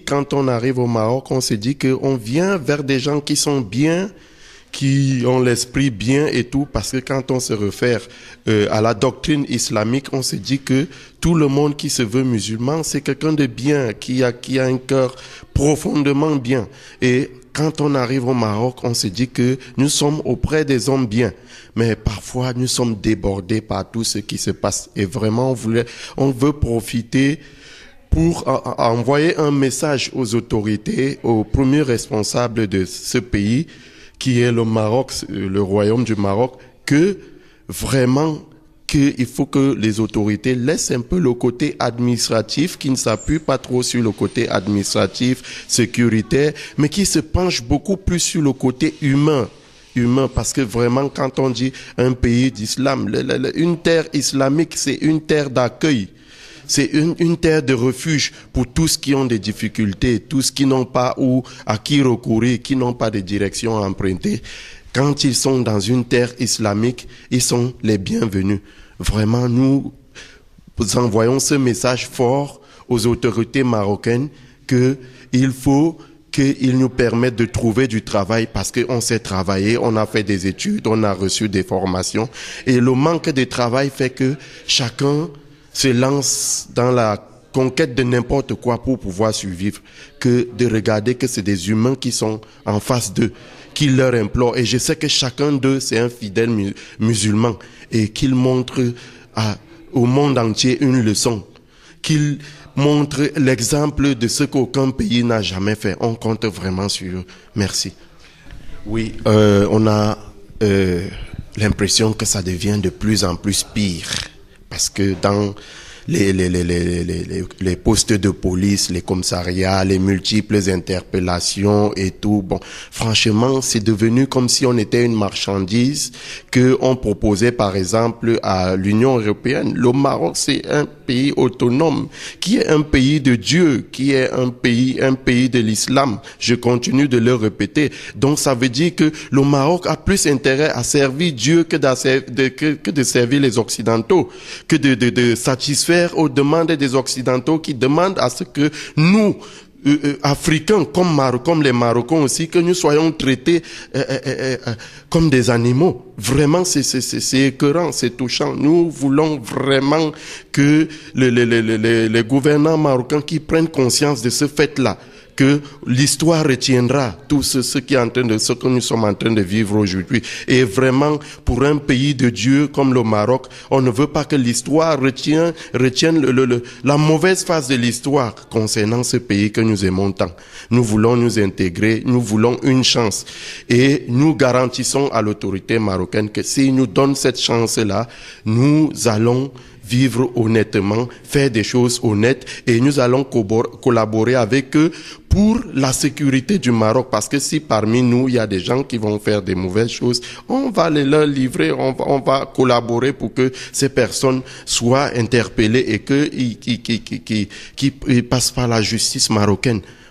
quand on arrive au Maroc, on se dit qu'on vient vers des gens qui sont bien, qui ont l'esprit bien et tout, parce que quand on se réfère à la doctrine islamique, on se dit que tout le monde qui se veut musulman, c'est quelqu'un de bien, qui a un cœur profondément bien. Et quand on arrive au Maroc, on se dit que nous sommes auprès des hommes bien. Mais parfois, nous sommes débordés par tout ce qui se passe. Et vraiment, on veut profiter pour envoyer un message aux autorités, aux premiers responsables de ce pays, qui est le Maroc, le royaume du Maroc, que vraiment qu'il faut que les autorités laissent un peu le côté administratif, qui ne s'appuie pas trop sur le côté administratif, sécuritaire, mais qui se penche beaucoup plus sur le côté humain, parce que vraiment, quand on dit un pays d'islam, une terre islamique, c'est une terre d'accueil. C'est une terre de refuge pour tous qui ont des difficultés, tous qui n'ont pas où à qui recourir, qui n'ont pas de direction à emprunter. Quand ils sont dans une terre islamique, ils sont les bienvenus. Vraiment, nous envoyons ce message fort aux autorités marocaines qu'il faut qu'ils nous permettent de trouver du travail parce qu'on sait travailler, on a fait des études, on a reçu des formations. Et le manque de travail fait que chacun se lance dans la conquête de n'importe quoi pour pouvoir survivre, que de regarder que c'est des humains qui sont en face d'eux, qui leur implorent. Et je sais que chacun d'eux, c'est un fidèle musulman et qu'il montre au monde entier une leçon, qu'il montre l'exemple de ce qu'aucun pays n'a jamais fait. On compte vraiment sur eux. Merci. Oui, on a l'impression que ça devient de plus en plus pire. Parce que dans les postes de police, les commissariats, les multiples interpellations et tout, bon, franchement, c'est devenu comme si on était une marchandise que on proposait par exemple à l'Union européenne. Le Maroc, c'est un pays autonome, qui est un pays de Dieu, qui est un pays de l'islam. Je continue de le répéter. Donc ça veut dire que le Maroc a plus intérêt à servir Dieu que de servir les Occidentaux, que de satisfaire aux demandes des Occidentaux qui demandent à ce que nous, Africains, comme les Marocains aussi, que nous soyons traités comme des animaux. Vraiment, c'est écœurant, c'est touchant. Nous voulons vraiment que les gouvernants marocains qui prennent conscience de ce fait-là, que l'histoire retiendra tout ce que nous sommes en train de vivre aujourd'hui. Et vraiment, pour un pays de Dieu comme le Maroc, on ne veut pas que l'histoire retienne la mauvaise face de l'histoire concernant ce pays que nous aimons tant. Nous voulons nous intégrer, nous voulons une chance. Et nous garantissons à l'autorité marocaine que s'ils nous donnent cette chance-là, nous allons vivre honnêtement, faire des choses honnêtes et nous allons collaborer avec eux pour la sécurité du Maroc. Parce que si parmi nous, il y a des gens qui vont faire des mauvaises choses, on va les leur livrer, on va collaborer pour que ces personnes soient interpellées et qu'ils passent par la justice marocaine.